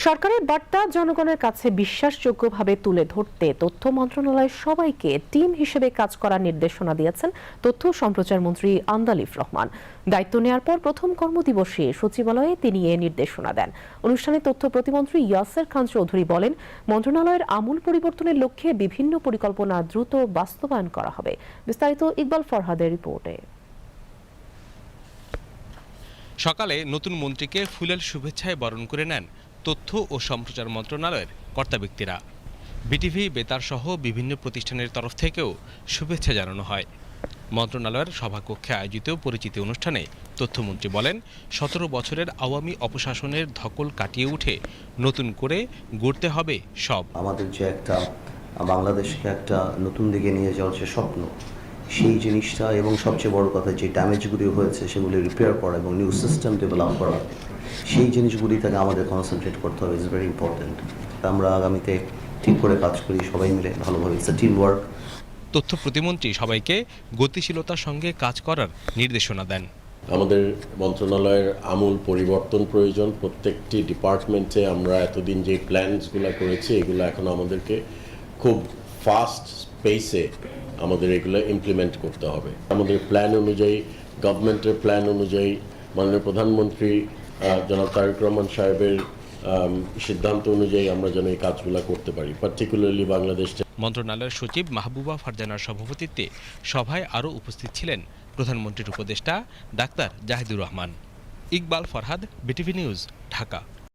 সরকারের বার্তা জনগণের কাছে বিশ্বাসযোগ্যভাবে তুলে ধরতে তথ্য মন্ত্রণালয় সবাইকে টিম হিসেবে কাজ করার নির্দেশনা দিয়েছেন তথ্য ও সম্প্রচার মন্ত্রী আন্দালিফ রহমান। দায়িত্ব নেয়ার পর প্রথম কর্মদিবসে সচিবালয়ে তিনি এ নির্দেশনা দেন। অনুষ্ঠানে তথ্য প্রতিমন্ত্রী ইয়াসের খান চৌধুরী বলেন, মন্ত্রণালয়ের আমূল পরিবর্তনের লক্ষ্যে বিভিন্ন পরিকল্পনা দ্রুত বাস্তবায়ন করা হবে। বিস্তারিত ইকবাল ফরহাদের রিপোর্টে। সকালে নতুন মন্ত্রীকে ফুলেল শুভেচ্ছায় বরণ করে নেন তথ্য ও সম্প্রচার মন্ত্রণালয়ের কর্তা ব্যক্তিরা। বিটিভি, বেতার সহ বিভিন্ন প্রতিষ্ঠানের তরফ থেকেও শুভেচ্ছা জানানো হয়। মন্ত্রণালয়ের সভাকক্ষে আয়োজিত পরিচিতি অনুষ্ঠানে তথ্যমন্ত্রী বলেন, 17 বছরের আওয়ামী অপশাসনের ধকল কাটিয়ে উঠে নতুন করে গড়তে হবে সব। আমাদের যে একটা বাংলাদেশকে একটা নতুন দিকে নিয়ে যাওয়ার যে স্বপ্ন, সেই জিনিসটা এবং সবচেয়ে বড় কথা যে ড্যামেজগুলি হয়েছে সেগুলি রিপেয়ার করা এবং নিউ সিস্টেম ডেভেলপ করা, সেই জিনিসগুলি থেকে আমাদের কনসেন্ট্রেট করতে হবে। Is very important. আমরা আগামীতে ঠিক করে কাজ করি সবাই মিলে ভালোভাবে। It's a team work. তথ্য প্রতিমন্ত্রী সবাইকে গতিশীলতার সঙ্গে কাজ করার নির্দেশনা দেন। আমাদের মন্ত্রণালয়ের আমূল পরিবর্তন প্রয়োজন। প্রত্যেকটি ডিপার্টমেন্টে আমরা এতদিন যে প্ল্যানসগুলো করেছি এগুলো এখন আমাদেরকে খুব ফাস্ট স্পেসে আমাদের এগুলো ইমপ্লিমেন্ট করতে হবে। আমাদের প্ল্যান অনুযায়ী, গভর্নমেন্টের প্ল্যান অনুযায়ী, মাননীয় প্রধানমন্ত্রী জনাব তারেক রহমান সাহেবের সিদ্ধান্ত অনুযায়ী আমরা যেন এই কাজগুলো করতে পারি, পার্টিকুলারলি বাংলাদেশ। মন্ত্রণালয়ের সচিব মাহবুবা ফারজানার সভাপতিত্বে সভায় আরও উপস্থিত ছিলেন প্রধানমন্ত্রীর উপদেষ্টা doctor Zahidur Rahman. Iqbal Farhad, BTV news, Dhaka.